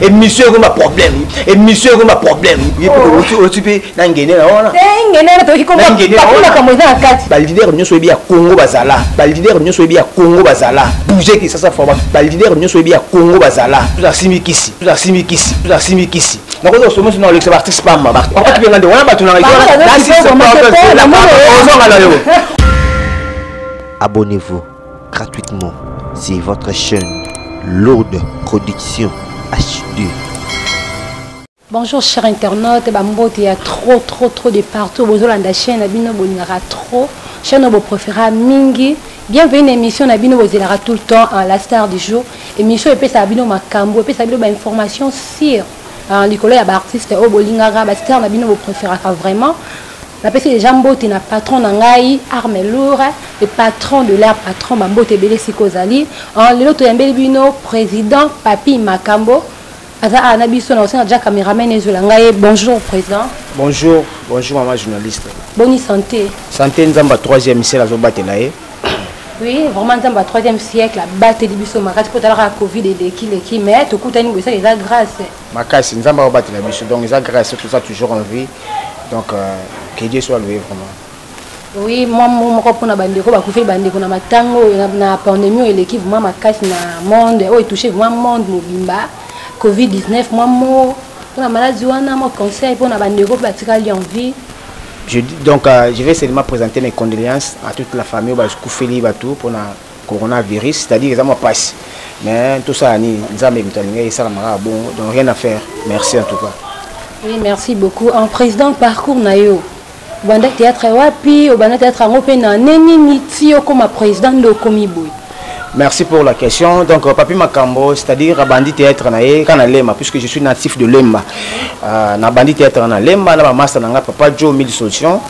émission comme un problème émission comme un problème il faut occuper n'angéné là on n'angéné là toi qui comprends pas comment ça quatre balidère nous soyez bien Congo bazala balidère nous soyez bien Congo bazala bouger qui ça format balidère nous soyez bien Congo bazala tout à simikisi donc on se met dans l'expertise pas ma on va te demander on va te abonnez-vous gratuitement sur votre chaîne Lourde Production HD. Bonjour chers internautes, il y a trop de partout. Vous avez la chaîne, vous avez trop. Chaîne vous préférez Mingi. Bienvenue à l'émission, vous avez tout le temps la star du jour. Émission et puis ça abino makambo et puis ça abino information sur Nicolas y a artiste au bolingara ba star abino vous préférez vraiment. La personne des jambos qui n'a patron nangai arme lourde le patron de l'air patron Mambo Tebele Sikozali le loto yambeli bino président Papi Makambo aza anabiso na aussi déjà caméraman ezolangai. Bonjour président. Bonjour maman journaliste. Bonne santé. Santé nzamba 3e siècle azobatela e. Oui, vraiment nzamba 3e siècle bateli biso makati po tala Covid et qui mais to kutani bo ça les grâce. Makasi nzamba batela biso donc les grâce tout ça toujours en vie. Donc que Dieu soit loué vraiment. Oui, moi pour na bandeko ba kufi bandeko na matango na pandémie et l'équipe vraiment makasi na monde o touché vraiment monde mobimba Covid-19 moi pour la maladie wana mon conseil pour na bandeko ba tikali en vie. Donc je vais seulement présenter mes condoléances à toute la famille ba kufeli batou pour na coronavirus, c'est-à-dire que ça m'a passé. Mais tout ça ni nzambe mutalinga ça mara bon donc rien à faire. Merci en tout cas. Oui, merci beaucoup. En président parcours nayo. Banda théâtre wapi, au banda théâtre ngopé na neni nitio comme président de Komiboy. Merci pour la question. Donc Papi Makambo, c'est-à-dire bandi théâtre naé kana Lemba puisque je suis natif de Lemba. Na bandi théâtre na Lemba na master na papa Joe Mille Solutions.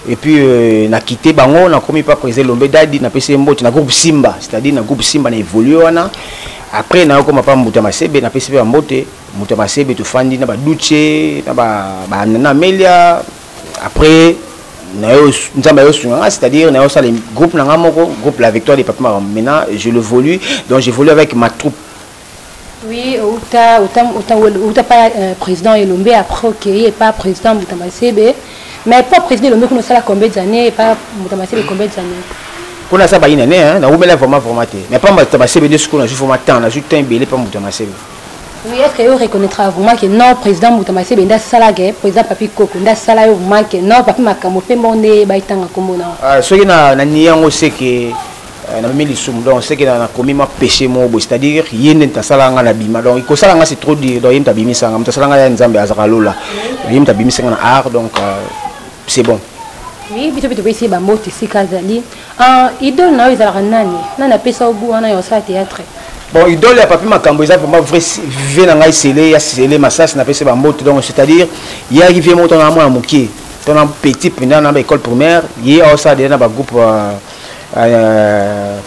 Et puis na quitté bango na komi pas président Lombe Dadi na PC Mboti na groupe Simba, c'est-à-dire na groupe Simba na évolué wana. Après na comme pas Mbuta Masebe na PC Mbote Mbuta Masebe to fandi na ba Duche na ba na Melia. Après c'est-à-dire na ça les groupes na ngamoko groupe La Victoire des Papi Makambo. Maintenant je le volue donc j'évolue avec ma troupe. Oui, uta pas président Elombe après OK et pas président Mbuta Masebe mais pas président Elombe qu'on a combien d'années et pas Mbuta Masebe combien d'années. Qu'on a ça ba inane hein na umela vraiment formaté mais pas Mbuta Masebe de ce qu'on a juste formaté on a juste un belé pas Mbuta Masebe. Oui, est-ce que vous reconnaîtra vraiment que non président Mbuta Masebe nda salage président Papi Koko nda salayo vraiment que non Papi Makambo pe monde ba itanga kombo na. Ce qui na niango c'est que na mimi lisum donc c'est que na commis ma péché mo c'est-à-dire yende ta salanga na bima donc ko salanga c'est trop dire donc yenda bimi sanga mta salanga ya nzambe azakalola yenda bimi sanga na art donc c'est bon. Oui, bito ici ba moti sikazali idole na ezala nani nana pesa obu wana yo sa théâtre. Bon, idole ya Papi Makambo ils vraiment vrai vivre na ngai scellé ya scellé massas na pesa ba moti donc c'est-à-dire il arrive mon ton amour à mokier ton petit pendant na école primaire il a ça déjà ba groupe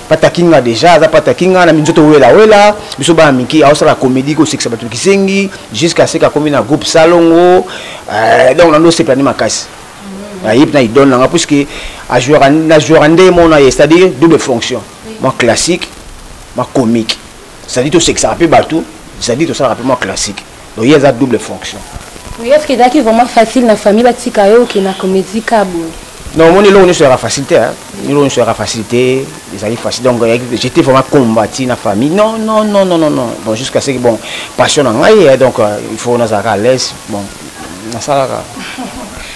patakinga déjà za patakinga na minzoto wela biso ba miki a ça la comédie ko sexe batu kisengi jusqu'à ce qu'a commis na groupe salongo donc on a se planer makasi ayip na idole na puisque a jouer na jouer ndé mon c'est-à-dire double fonction moi classique moi comique c'est-à-dire tout sexe rappel batou c'est-à-dire tout ça rapidement classique donc il y a ça double fonction. Oui, est-ce que c'est vraiment facile la famille batika yo qui na comédie kabo. Non, mon élo ne sera facilité hein. Élo ne sera facilité, les amis facile donc j'étais vraiment combattu la famille. Non. Bon jusqu'à ce que bon passion en aille donc il faut nous à l'aise bon na ça là.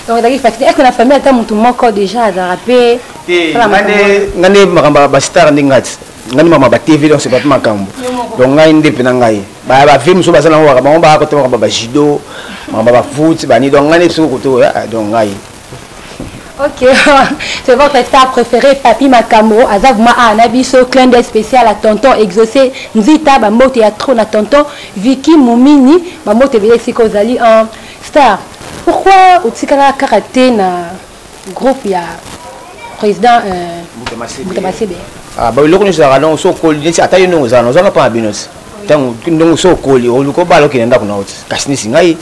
Donc c'est facile. Est-ce que la famille a tout moko déjà à rapper? Ngane makamba ba star ndingati. Ngani mama ba TV donc c'est pas Makambo. Donc ngai ndep na ngai. Ba film so bazana wa ba ba ko to ba judo, ba foot ba ni donc ngani so ko to donc ngai. Ok, c'est votre star préféré, Papi Makambo. Azavuma a Nabiso, clin d'œil spécial à tonton exaucé. Nzita, Bambo Théâtre, à tonton Vicky Moumini, Bambo TV Sikozali en star. Pourquoi au Tsikala Karaté na groupe ya président Mbuta Masebe? Ah, bah, le connaisseur, non, so coli, c'est à taille nous, on n'a pas binos. Tant nous so coli, on nous combat le qui n'est pas pour nous. Cassini Singaï,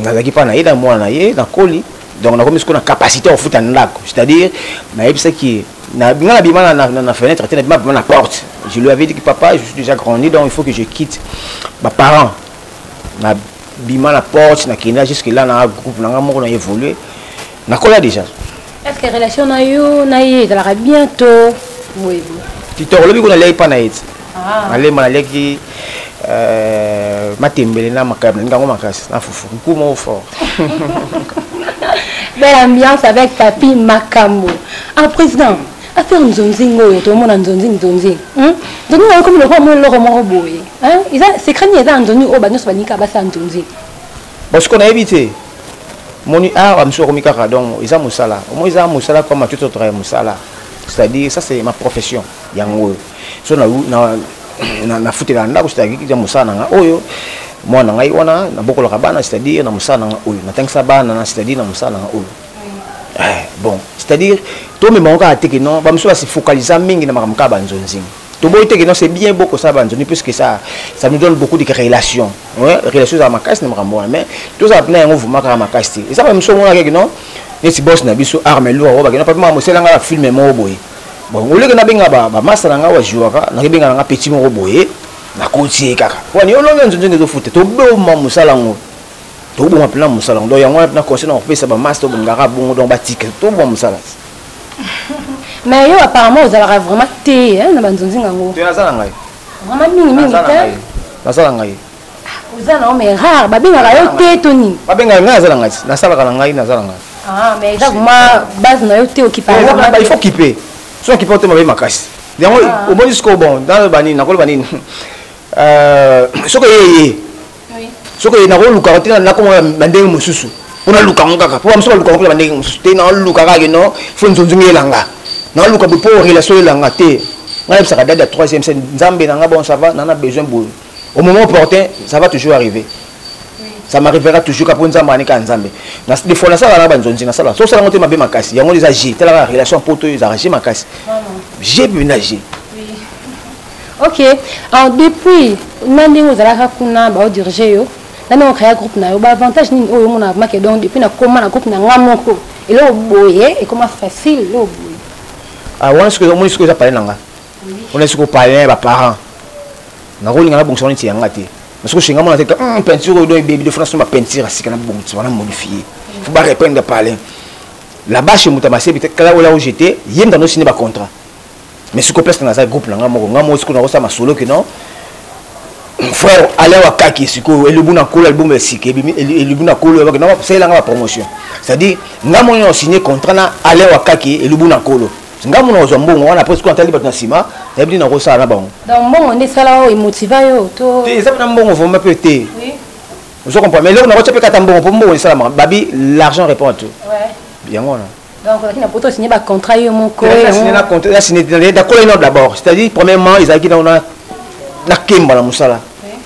n'a pas naïe dans moi naïe, dans coli. Donc on a comme ce qu'on a capacité au foot en lac, c'est-à-dire, mais c'est qui na fenêtre, na porte. Je lui avais dit que papa, je suis déjà grandi, donc il faut que je quitte mes parents. na bima la porte na kina jusque là na groupe na moko na évoluer na kola déjà. Est-ce que relation na yo na yé ça la bientôt oui tu te releves qu'on allait pas na it allez malaki matembele na makab ngango makasi na fufu kumo fort. Belle ambiance avec Papi Makambo. Ah président affaire nzonzingo tout le monde nzonzing nzonzing donc on comme le roi mon le roman boy hein ils a c'est crâne ils a nzonzi au banos banika basa nzonzing parce qu'on a évité moni am so komika donc ils a musala au moins ils a musala comme tout autre musala c'est-à-dire ça c'est ma profession yango so na futela ndako c'est-à-dire que musala nga oyo mwana ngai wana na bokolo kabana c'est-à-dire na musala nga oyo na tangsa bana c'est-à-dire na musala nga oyo. Bon, c'est-à-dire, tout le monde a été que non, se focaliser mingi na makamka banzonzing. Tout le monde que non, c'est bien beau que ça banzoni puisque ça nous donne beaucoup de relations. Ouais, relations à ma casse na makambo mais tout ça na ngo vuma ka ma casse. Et ça même so mona que non, et si boss na biso arme lourd ba que non pas mo sela nga filmer mo boy. Bon, au lieu que na benga ba master nga wa jouera, na benga nga petit mo boy, na continuer kaka. Wani ono nzonzing zo foot. To bo mo musala ngo. Tout bon plan musala ndo yango na conseil na opesa ba master bongara bongo donc batika tout bon musala mais yo apparemment vous allez vraiment té hein na banzonzi ngango tu nazala ngai vraiment mingi té nazala ngai vous allez on mais rare ba benga yo té toni ba benga ngai nazala ngai nasala kana ngai nazala ngai mais ça moi base na yo té occupé il faut occuper so occuper te mabe makasi yango au bon jusqu'au bon dans le bani na ko bani soko yeye soko na ko luka tina na ko bandenge mususu ona luka ngaka po amso luka ko bandenge mususu te na luka ka no fo nzonzunge langa na luka po relation langa te ngai ça date de 3e scène nzambe na nga bon ça va na na besoin bo au moment opportun ça va toujours arriver ça m'arrivera toujours ka po nzambe ani ka nzambe na des fois na ça na banzonzi na ça so ça ngote mabe makasi yango les agi tela la relation poto ils arranger makasi j'ai ménagé. OK alors depuis nandi vous allez kuna ba diriger yo na on créer groupe na yo ba avantage ni oyo mona make donc depuis na comment na groupe na ngamoko et là boye et comment facile là boye ah on est-ce que on est-ce que ça parler nanga on est-ce que parler ba parents na roli ngala bonso ni tianga te parce que chinga mona te peinture do baby de France ma peinture asika na bonso wana modifier faut pas répondre parler là-bas chez Mutamase peut-être là où j'étais yem dans nos signer ba contrat mais ce que place dans ça groupe na ngamo ce que na ça ma solo que non frère allez wa kaki siko elubuna kolo album esike elubuna kolo ba na c'est la promotion c'est-à-dire ngamo on signé contrat na allez wa kaki elubuna kolo ngamo na zambongo wana presque on tali batna sima ebi na ko ça na bon donc bon on est ça là il motive yo to ça na mbongo vraiment peut être oui je comprends mais là on a reçu peut-être mbongo pour mbongo ça la babi l'argent répond à tout ouais bien on donc on a poto signé ba contrat yo mon ko signé na contrat là signé d'accord d'abord c'est-à-dire premièrement ils a qui on a na kemba la musala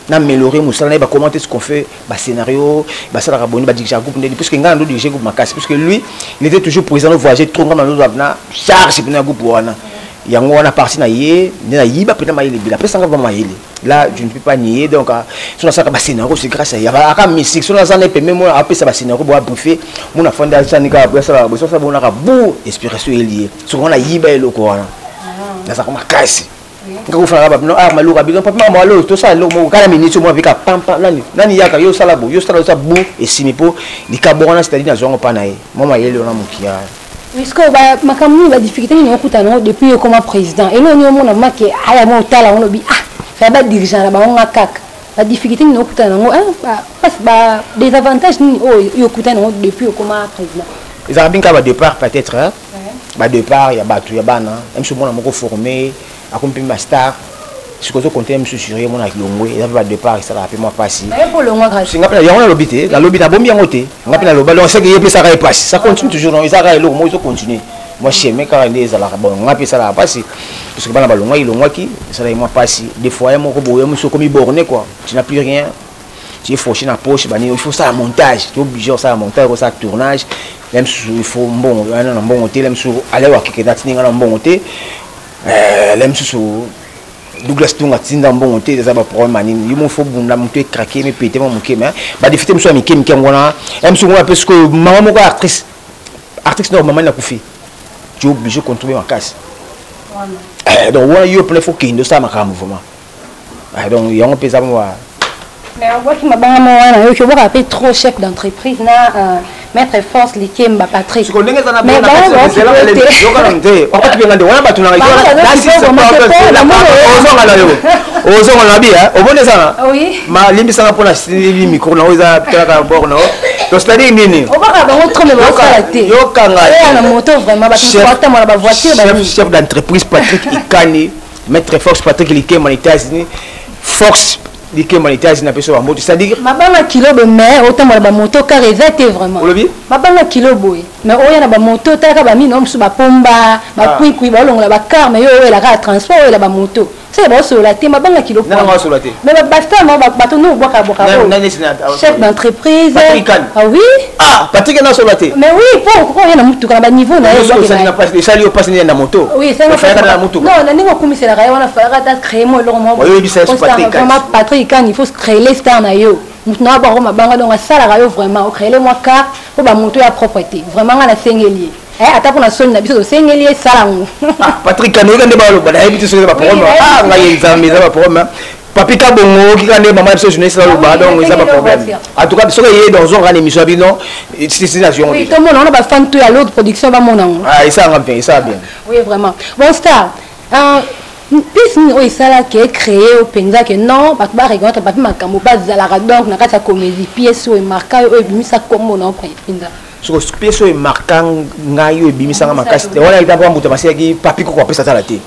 na améliorer musala na ba commenter ce qu'on fait ba scénario ba ça la raboni ba diriger groupe puisque ngana ndo diriger groupe makasi puisque lui il était toujours présent voyager trop ngana ndo na charge pour na groupe wana yango wana parti na yé na yiba pena ma yele bila pesa ngava ma yele là je ne peux pas nier donc sur ça ba scénario c'est grâce à yaba aka musique sur ça ne peut même après ça ba scénario bo briefer mon afande ça ni ka ça ba ça bona ka bu inspiration lié sur on a yiba eloko wana na ça comme makasi ngako fala ba no maluka biso papa malo to ça lo mo kala minute mo avec pampa nani yaka yo sala bo yo sala ça bu et sinipo ni kabona c'est-à-dire na zongo pa na ye mama yele ona mukia puisque makamni ba difficulté ni okutana depuis comme président et là ni on a marqué aya mo tala on obi ça ba dirigeant là ba on kaka la difficulté ni okutana ngo ba des avantages ni okutana depuis comme président ils ont bien qu'à départ peut-être hein ba départ ya batu ya bana même si on a moko formé accompli ma star ce que je comptais me susurrer mon avec longwe et va départ ça rappelle moi passer mais pour le mois grâce singa pena yango na lobité la lobby na bombi yangote nga pena loba on sait que yé ça va passer ça continue toujours non ça va le moi ils continuer moi chez mes car les ala bon nga pena ça va passer parce que bana balongwa ilongwa ki ça va moi passer des fois mon ko boye monsieur comme borné quoi tu n'as plus rien tu es fauché dans poche bani il faut ça montage tu es obligé ça montage ça tournage même il faut bon un bon hôtel même sur aller wa keke dati nga bon hôtel même sur Douglas Tunga tinda mbongo te za ba problème manini yimo fo bunda muté craquer mais péter mon muké mais ba défiter mso mi kem ngona mso ngona parce que maman moko actrice normalement na kufi tu es obligé de contrôler ma casse donc voilà yo plein faut qu'il de ça ma mouvement donc yango pesa moi Mais on voit qu'il m'a banni, je vois un peu trop chef d'entreprise, na maître force, l'équipe, Patrick. Je connais ça, mais chef d'entreprise Patrick Ikani, maître force Patrick Likem en États-Unis, force Likem en États-Unis, c'est-à-dire ma banque kilo de mer autant ma moto car était vraiment ma banque kilo boy mais on y a ba moto ta ka ba mi nom su ba pomba ba kui ba longa ba car mais yo la ka transport la ba moto c'est bon sur la thé ma banque kilo non non sur la thé mais basta moi ba bato no boka chef d'entreprise ah oui ah Patrick na sur la thé mais oui pour y a na mutu ka ba niveau na yo ça n'a pas ça lui passe na moto oui c'est na moto non na ningo commissaire ra wana fara ta créer moi le moment Patrick il faut créer les stars na yo maintenant ba ma banga donc ça la yo vraiment créer les moi car pour ba moto ya propreté vraiment na sengelier ata pour na son na biso sengelier salango Patrick Kano ngende ba lo ba na habite sur ba problème ah ngai examen za ba problème papi ka bongo ki ka ne maman biso jeunesse la lo ba donc ça ba problème en tout cas so que dans une grande émission bi non c'est nation oui tout le monde on a ba fan tout à l'autre production ba mon ah ça va bien ça bien oui vraiment bon star puis oui ça là qui est créé au penza que non pas ba regarder pas makambo pas za la donc na kata comédie pièce ou marquant au bimisa comme non penza so pièce ou marquant ngayo bimisa nga makasi wala ita ba mbuto maseki papi ko pesa tala te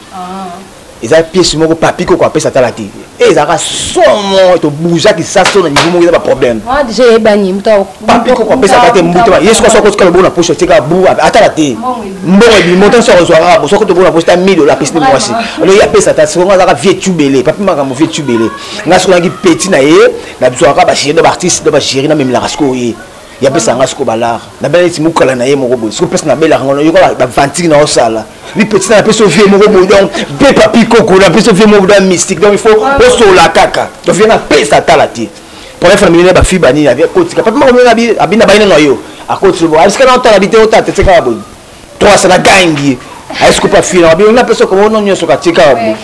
eza pièce moko papi ko pesa tala te et ça somo to bouja qui ça sonne niveau moko eza ba problème moi j'ai bani mto papi ko pesa tala te mbuto yesu ko soko ko bona poche tika bu atala te mbongo bi montant so so arabe so ko to bona poche ta $1000 pesi ni mwasi alors ya pesa ta so nga vieux tubele papi maka mo vieux tubele nga so ngi petit na ye na biso aka ba chéri de artiste de ba chéri na même la rasko ye ya pesa nga siko balar na bela ti mukala na ye moko boy siko pesa na bela ngono yo ba vantiki na osala li petit na pesa vieux moko boy donc be papi koko na pesa vieux moko dans mystique donc il faut oso la kaka donc vient na pesa talati pour les familles ba fi bani ya koti ka papi moko na bi abina baina na yo akoti bo aliska na otala bite otata teka boy toi ça na gangi est-ce que pas fi na bi na pesa ko non nyoso ka teka boy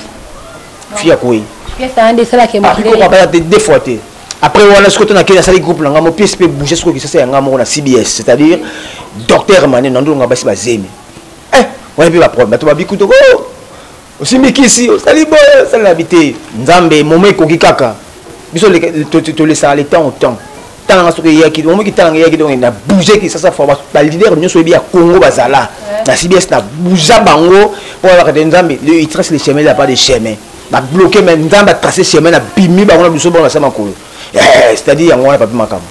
fi akoi pesa ande sala ke mo ko ba deux fois te après on a ce que on a qui a groupe là mon pièce peut bouger ce que c'est un gars na CBS c'est-à-dire docteur mané nando nga basi bazemi on a plus la problème to ba bikuto aussi mikisi sali boy sali habité nzambe momé ko kikaka biso to laisser le temps au temps tant ce que yaki moment qui tant yaki donc na bouger qui ça faut ba leader nyo so bi ya Congo bazala na CBS na bouger bango pour avoir des nzambe il trace les chemins là pas de chemin ba bloquer mais nzambe tracer chemin na bimi ba on biso bon na sama ko c'est-à-dire on a pas makambo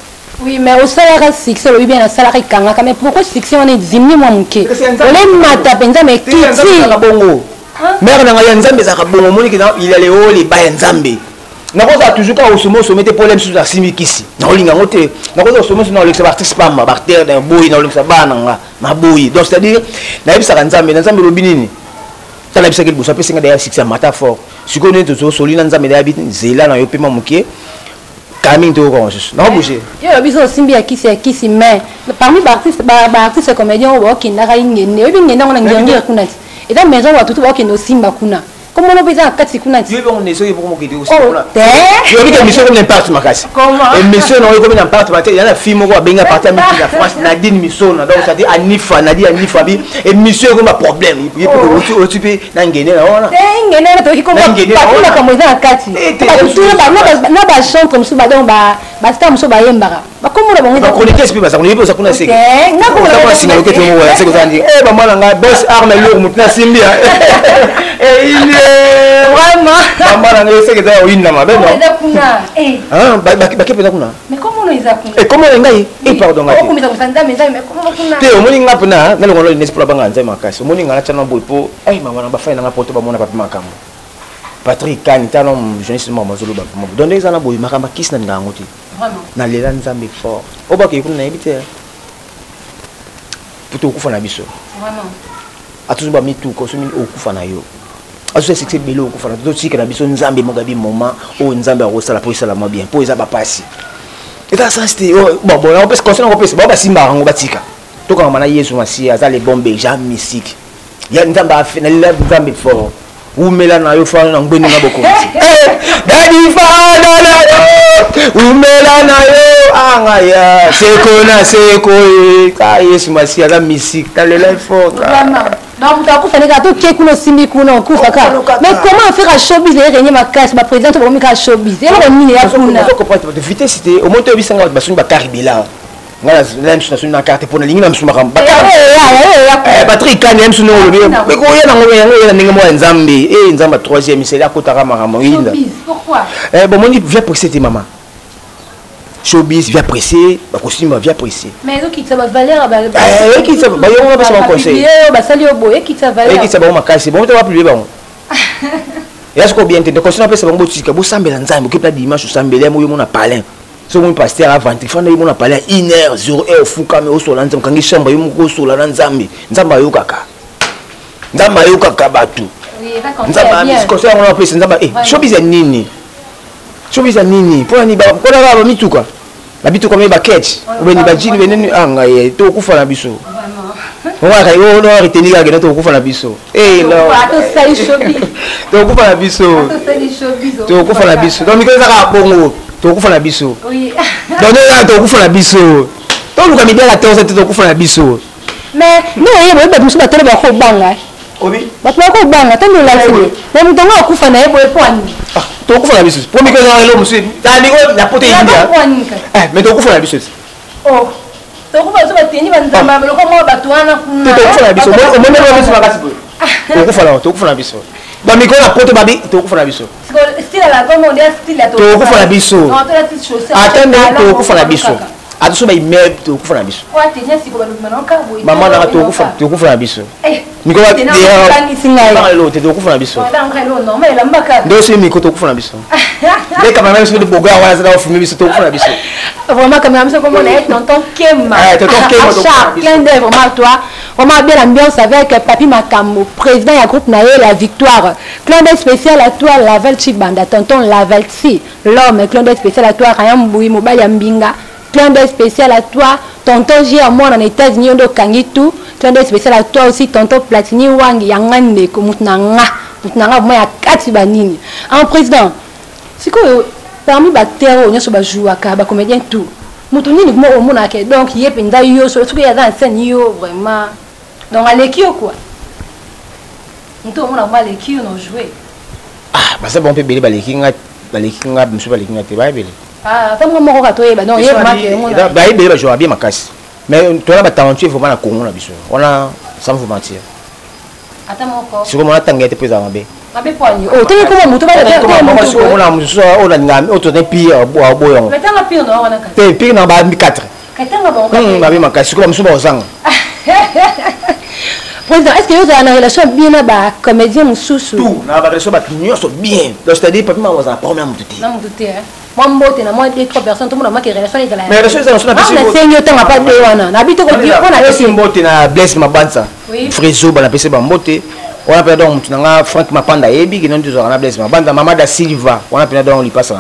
oui mais au salaire succès le bien salaire kanga mais pourquoi succès on est diminué moi muke on mata penza mais qui bongo mère na ya nzambe za bongo moni ki il allait au les ba nzambe na ko za toujours ka osomo so mete problème sur la simikisi na olinga ngote na ko za osomo so na olexa artiste pamba bactère d'un boy na olexa bana na boy donc c'est-à-dire na bisa nzambe robinini tala bisa ke bosa pesa nga derrière succès mata fort sikoné to solina nzambe da bit zela na yo pema muke Camille de orange. Non bouger. Yo la biso simbi ya kisi mais parmi artistes comédiens au qui n'a rien né. Obi ngenda ngona ngirngira kunati. Et dans maison wa tutu wa kendo simba kuna. Comment on peut dire kati kunati? Yo on est so pour mo kiti aussi kuna. Yo bi que monsieur comme n'importe makasi. Et monsieur non comme n'importe makasi. Il y a la fille mo ko benga partir mi la France Nadine Missona donc ça dit Anifa Nadine Anifa bi et monsieur comme un problème. Il peut occuper na ngene na ona. Ngene na to ki comme pas comme ça kati. Na ba chante comme ça donc ba star muso ba yembara. Ba comme on ba chroniquer c'est pas ça on est pas ça kuna seke. Na ko la singa ko mo wa c'est que ça dit eh ba mala nga boss arme lourd mutna simbi. Et il vraiment maman na seke ça o inna ma ben non. Ah ba pena kuna. Mais comment on les a kuna? Et comment ngai? Et pardon ngai. Comment ça sanda mais comment kuna? Te o moni nga pena na ngolo ni esprit banga nzai makasi. Moni nga na chana boy po eh maman na ba fa na poto ba mona papi makambo. Patrick Kane talon jeunesse maman zolo ba mo. Donc les ana boy makamba kiss na ngango ti. Vraiment. Na lela nzambe fort. Oba ke kuna ebite. Puto kufa na biso. Vraiment. Atuzu ba mitu ko so mi okufa na yo. Aso succès belo okufa na to tsika na biso nzambe mogabi moment o nzambe a rosala po isala mo bien po eza ba pasi. Et ça c'était bon on peut se concernant on peut se ba simba ngo batika. To ka mana Yesu masi azale bombe jam mystique. Ya nzambe a fait na lela nzambe fort. umela na yo fana na ngwene na bokonzi dadi fana na yo umela na yo anga ya seko ka Yesu Masia la musique ta le life foka non tu as fait les gâteaux qui kuno simbi kuno kufa ka mais comment faire un showbiz et régner ma casse ma présidente pour me showbiz et on mine ya kuna faut comprendre de vitesse c'était au monte bisanga ba sunu ba karibela ngala la msuna na carte pour na lingi na msuma kamba batterie kan ya msuna lo mais ko yena ngoya ninga mo nzambe nzamba 3e c'est là kotaka makambo yinda pourquoi bon mon dit viens presser tes maman showbiz vient presser ba costume vient presser mais donc qui ça va Valère ba qui ça ba yo ba ça conseil ba sali obo qui ça Valère qui ça ba ma casse bon tu vas publier ba est-ce que bien entendre costume après ça bon botika bo sambela nzambe qui pla dimanche sambela mo yo mona palin so mon pasteur avant il faut na yo mona palin 1h 0h fuka me o sola nzambe kangi shamba yo mo sola na nzambe nzambe yo kaka batu nzambe conseil on appelle nzambe showbiz nini showbiz nini pour ni ba ko na ba mituka la bituka me ba catch ou ni ba jini beneni anga ye to kufa na biso on va yo no retenir ga to kufa na biso no to sai showbiz to kufa na biso to kufa na biso donc mikoza ka bongo to kufa na biso oui donc no to kufa na biso to luka mi la terre to kufa na biso mais no ye ba biso ba tele ba ko banga obi ba ko banga tando la sini mais mutonga kufa na ye boy point to kufa na biso pour mikoza lo musu tandi ko la pote india mais to kufa na biso oh to kufa so ba teni ba nzamba ba ko mo ba tuana kuna to kufa na biso o mo mo biso makasi boy to kufa na biso ba mikoza na pote babi to kufa na biso style la comme on dit style la to kufa na biso non to la petite chaussette attendez to kufa na biso atuso ba immeuble to kufa na biso wa tenya siko ba lumana ka boy maman na to kufa na biso miko ba to kufa na biso ndo si miko to kufa na biso les caméras sont de boga wa za filmer biso to kufa na biso vraiment caméra c'est comme on est tonton Kema tonton Kema plein de vraiment toi vraiment bien l'ambiance avec Papi Makambo président du groupe Naé la victoire clin d'œil spécial à toi Lavel Chibanda tonton Lavel Si l'homme clin d'œil spécial à toi Rayam Boui Mobaya Mbinga clin d'œil spécial à toi tonton J à moi en États-Unis on Kangitu clin d'œil spécial à toi aussi tonton Platini Wangi Yangande Kumutnanga moi kati banini en président c'est quoi parmi bactéries on so jouer ka ba comédien tout mutu nini mo o mona ke donc yé penda yo so tout ya dans scène yo vraiment donc alekio quoi mutu o mona ma lekio no jouer bah ça bon peut belé balekinga musu balekinga te ba belé tant mo ko to yeba donc yé ma ke mo ba belé ba jouer bien makasi mais toi là ba talentueux vraiment na Congo na biso on a sans vous mentir ata mo ko si comme on a tangé te pesa mabe mabe poani oh tenge ko mutu ba ko ko na musu o na ngam o to ne pire boyo mais tanga pire no wana ka te pire na ba 4 katanga bon ka mabe makasi ko musu ba osanga président est-ce que vous avez une relation bien na ba comédien mususu tout na ba relation ba nyonso bien donc c'est-à-dire Papi ma was la première mututi na mututi moi mbote na moi 2-3 personnes tout le monde ma relation est là mais relation c'est na biso na senyo tanga pas de wana na bito ko dio na relation mbote na Blaise Mabanza Frézo ba na pese ba mbote on appelle donc tunanga Frank Mapanda yebi qui non toujours on a Blaise Mabanza Mama da Silva on appelle donc lui passe là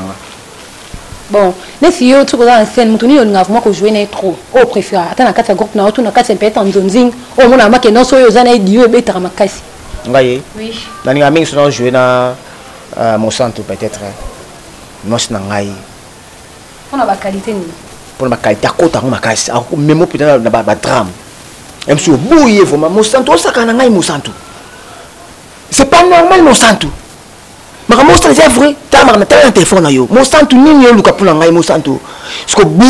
bon les filles tout dans la scène mutuni on a vraiment ko jouer na trop au préféré attends na kata groupe na tout na kata peut-être en zonzing au mona ma ke non so yo zana dio be tra makasi ngaye oui na ninga mingi sono jouer na Monsanto peut-être moi c'est ngai on a ba qualité ni pour ma qualité akota ngoma makasi même peut-être na ba drame même si bouillé vraiment Monsanto ça kana ngai Monsanto c'est pas normal Monsanto mais Monsanto c'est vrai ta ma na téléphone na yo Monsanto nini yo luka pula ngai Monsanto parce que bou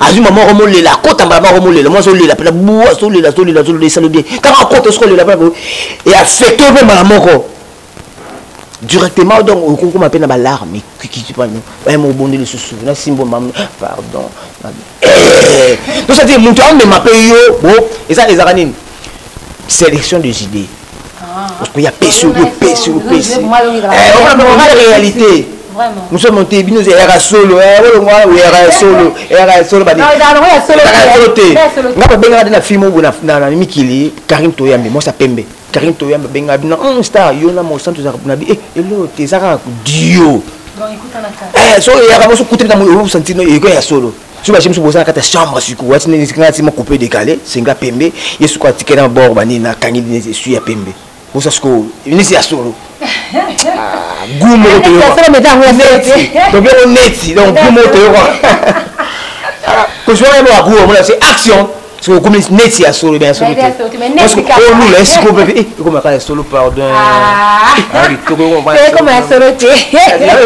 azuma mo romole la kota mbala mo romole moi so lela pela bou so lela ça bien quand kota so lela et affecté même la moko directement donc on comprend ma peine à l'alarme qui tu pas nous mon bon de sous na simbo pardon donc ça dit mon temps mais ma paye yo bon et ça les aranines sélection des idées parce qu'il y a PC on a la réalité vraiment nous sommes montés nous era solo era solo ba ngapa benga na film na mikili Karim Toyambe moi ça pembe Karim Toyambe benga bina un star yo na mo santo za na bi elo te zaka dio bon écoute na so ya ka so kuté na mo sentino e ko ya solo so ba chimso bosa kata chambre siku wati ne ngati mo couper décalé singa pembe yesu ko tikena bord bani na kangi ne su ya pembe pour ça ce que neti ya solo gumo to yo donc on neti donc gumo to yo ko je vais voir gumo là c'est action parce que comme neti ya solo bien solo parce que on nous laisse qu'on peut comme ça solo pardon ah oui comment on va c'est comme un solo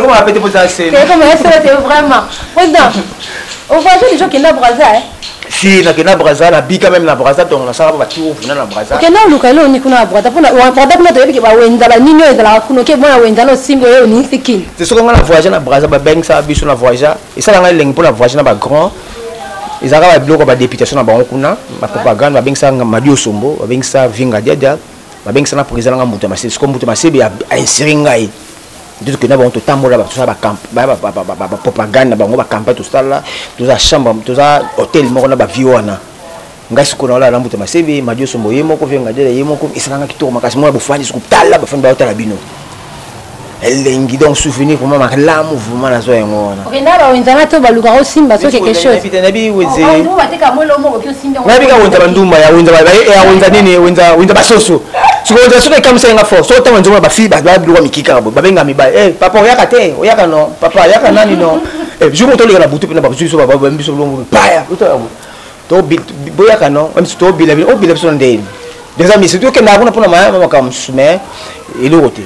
comment on appelle pour ça c'est comme un solo vraiment président on voit des gens qui na braza si na braza na bika même na braza donc na sala ba tour na braza okay na lukalo ni kuna braza pona braza pona to ba wenda ba ninyo ezala kuno ke bona wenda no simbo yo ni sikini c'est ce qu'on a voyagé na braza ba beng ça biso na voyage et ça nga lengi pour na voyage na ba grand ils arrivent à bloquer ba députation na ba kuna ba propagande ba beng ça Madio Sombo ba beng ça Vinga Diada ba beng ça na président nga Mbuta Masebe comme Mbuta Masebe a insérer ngai donc que na ba on totambola ba tout ça ba camp ba propagande ba ngo ba campagne tout ça là tout ça chambre tout ça hôtel moko na ba viwana ngai sikona la Mbuta Masebe Madio Sombo yemo ko Vinga Diada yemo ko isalanga kitoko makasi mo ba fani su tala ba fani ba otala bino elengi donc souvenir pour moi la mouvement na zo yango na okay na ba wenzana to baluka ko simba so quelque chose nabi weze on va te ka mo lo mo ko simba nabi ka wenza bandumba ya wenza ba ya wenza nini wenza basoso siko wenza so ka msenga fo so ta wenza ba fi ba luka mikika ba benga mi ba papa oyaka te oyaka no papa oyaka nani no je ko to le na butu pe na ba butu so ba mbiso longo paya to boyaka no même si to bila o bila so ndeni des amis c'est tout que na kuna pona ma kam sume elote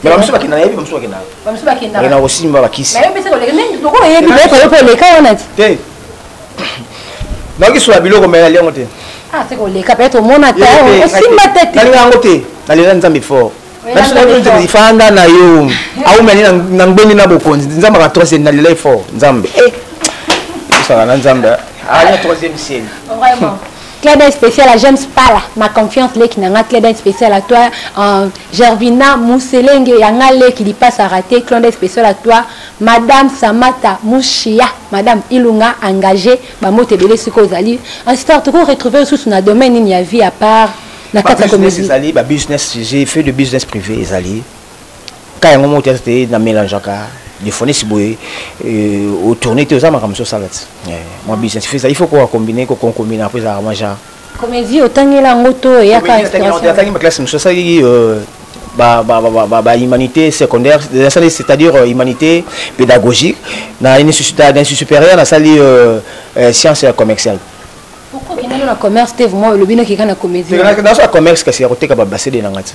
mais je suis pas kina yebi je suis pas kina na osimba bakisi mais pesa ko le ngi to ko yebi ko le ka wana te na ki so biloko mais ali ngote ah c'est ko le ka peut-être mona ta osimba tete na linga ngote na linga nzambe fort na so na ifanga na yo au meni na ngbendi na bokonzi nzamba ka troisième na lile fort nzambe ça na nzambe ah ya troisième ciel vraiment Clé d'un spécial à James Pala, ma confiance les qui n'a clé d'un spécial à toi, Gervina Mousselenge Yangale qui dit pas à rater, clé d'un spécial à toi, Madame Samata Mouchia, Madame Ilunga engagée, Mamote Belé Sukozali. En histoire, tu peux retrouver sous son domaine, il y a vie à part, na quatre comédies. Business, j'ai fait de business privé, Ezali. Quand il y a un moment où tu na mélange les phonies si boy au tourner tu as ma comme ça salade moi business fait ça il faut qu'on combine après ça manger comédie autant il a moto et à ma classe ça ba humanité secondaire c'est-à-dire humanité pédagogique dans une institut supérieur dans salle sciences commerciales. Pourquoi qu'il y a le commerce t'es vraiment le bien qui est comédie dans ce commerce que c'est à côté que basé de nangati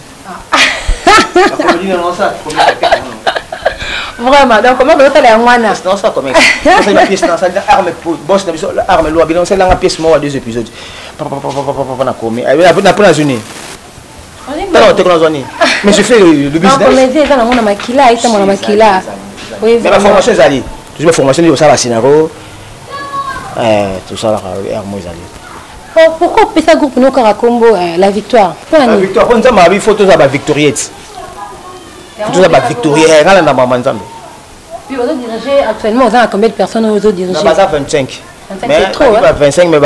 comédie non ça vraiment donc comment vous allez en wana non ça comme ça une pièce dans ça arme boss na arme loi bien c'est la pièce moi deux épisodes na commis na pour la journée non tu connais journée mais je fais le business comédie ça na mona makila ita mona makila oui mais la formation zali toujours formation de ça la scénario tout ça là arme zali pourquoi pesa groupe no karakombo la victoire la victoire on ça ma vie photo ça ba victoriette tout ça ba victoriette là na maman nzambe puis vous dirigez actuellement vous avez combien de personnes vous dirigez na basa 25 mais trop pas 25 mais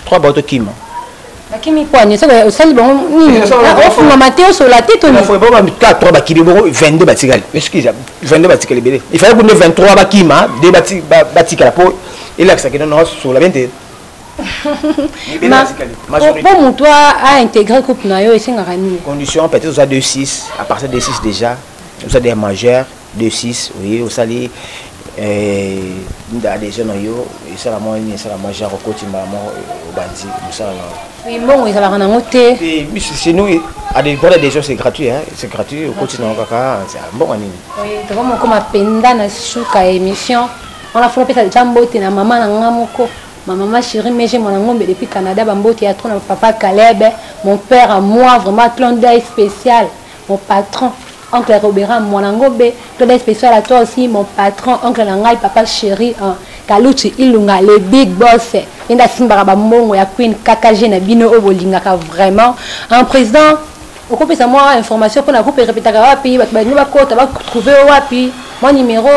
3 bateaux kim lakini poani ça au sali bon ni on fuma mateo sur la tête on faut pas 4 ba kibi 22 batikali excuse 22 batikali belé il fallait qu'on ait 23 ba kima des batikala pour il a que ça qui donne sur la 20 pour mon toi à intégrer groupe nayo et c'est ngani condition peut-être ça 2-6 à partir de 6 déjà vous avez des majeurs 2-6 oui au sali des jeunes yo et ça la moi majeur au côté maman au bandi ça oui bon ils avaient un côté et chez nous à des gens c'est gratuit hein c'est gratuit au côté non kaka c'est bon ani oui tu vois comme penda na suka émission on a fait peut-être jambote na maman na ngamoko ma maman chérie mais j'ai mon ngombe depuis Canada bambote ya trop na papa Caleb mon père à moi vraiment plein d'œil spécial mon patron oncle Robert mon ngombe plein d'œil spécial à toi aussi mon patron oncle Nangai papa chérie Kaluchi Ilunga le big boss inda simba bambongo ya Queen KKG na bino obolingaka vraiment un président okopé ça moi information pour na groupe répéter wapi ba ba kota ba trouver wapi mon numéro.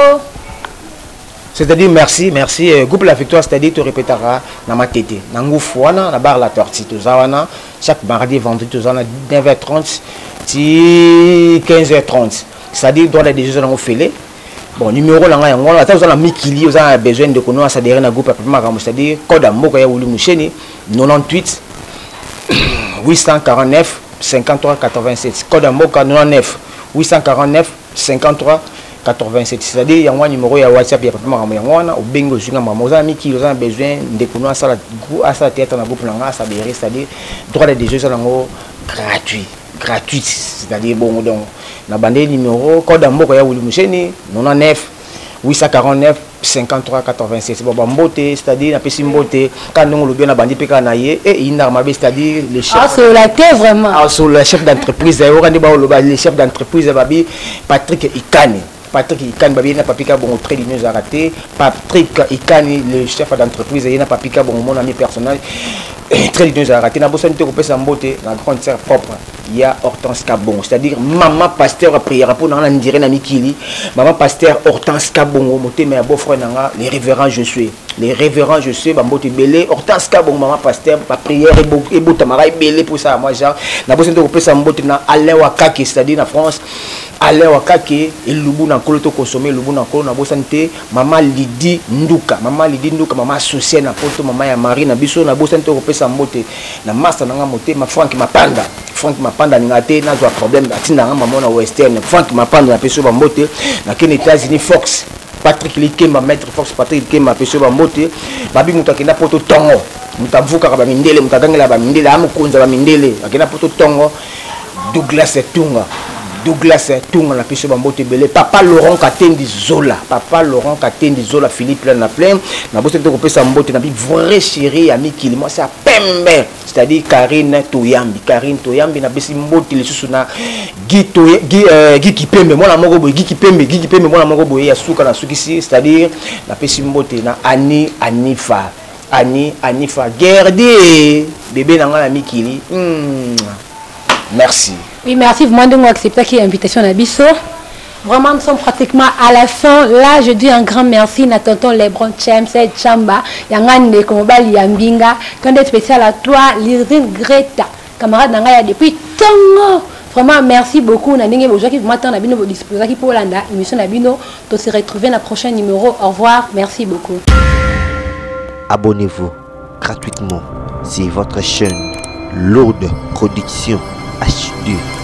C'est-à-dire merci groupe La Victoire, c'est-à-dire tu répéteras dans ma tête na ngufwana na bar la tortue tout ça wana chaque mardi vendredi tout ça na 9h30 ti 15h30 c'est-à-dire dans les déjà on fait bon numéro là on a tant mikili on a besoin de connaître ça derrière na groupe c'est-à-dire code moko ya wuli musheni 98 849 53 87. Code Mboka 99 849 53 87. C'est-à-dire il y a un numéro ya WhatsApp ya papa makambo yango wana obengo zinga mamoza miki oza besoin de kono asala théâtre na groupe nanga ça bérer, c'est-à-dire droit de jeux ça gratuit, c'est-à-dire bon donc na bandé numéro code Mboka ya Wuli Musheni 99 849 53 87. Bon mbote, c'est-à-dire na pesi mbote quand on le bien na bandi peka na ye et ina mabe, c'est-à-dire les chefs. Ah c'est la terre vraiment. Ah sur le chef d'entreprise le chef d'entreprise babi Patrick Ikani. Patrick Ikani babi na papika bon très d'union a raté. Patrick Ikani le chef d'entreprise et na papika bon mon ami personnel très d'union a raté. Na bossa nte ko pesa mbote na grande sœur propre. Il y a Hortense Kabongo, c'est-à-dire maman pasteur à prière pour dans l'andiré na mikili. Maman pasteur Hortense Kabongo moté mais beau frère nanga les révérends je suis. Les révérends je suis bambote belé Hortense Kabongo maman pasteur pa prière et beau tamara belé pour ça moi genre na bossa nte ko pesa mbote na Alain Wakaki, c'est-à-dire na France. Alain Wakaki et lubu na kolo to consommer lubu na kolo na bossa nte maman Lidi Nduka maman associée na poto maman ya Marie na biso na bossa nte ko pesa mbote na master nanga moté ma Frank Mapanda ningate na zo problème atinda nga maman na Western Frank Mapanda na peso bambote na ken États-Unis Fox Patrick Likemba maître Fox Patrick Likemba peso bambote babi muta kenda poto tongo mutavuka ba mindele mutagangela ba mindele amukunza ba mindele akena poto tongo Douglas Tunga na peso bambote belé papa Laurent Katendi Zola Philippe là na plein na bosse to kopesa mbote na bi vrai chéri ami kili moi c'est pembe, c'est-à-dire Karine Toyambi na besi mbote le susu na Guy Kipembe moi na moko boy Guy Kipembe moi na moko boy ya suka na sukisi, c'est-à-dire na pesi mbote na Anifa Gerdie bébé na nga na mikili. Merci. Oui, merci vraiment de m'accepter l'invitation à Bisso. Vraiment, nous sommes pratiquement à la fin. Là, je dis un grand merci à tonton Lebron Chamba, Yangane Komobali Yambinga, quand est spécial à toi, Lirine Greta, camarade Nangaya depuis tant. Vraiment, merci beaucoup. On a des gens qui m'attendent à Bino disposer qui pour l'anda émission à Bino. On se retrouver dans le prochain numéro. Au revoir. Merci beaucoup. Abonnez-vous gratuitement. C'est votre chaîne Lourde Production HD.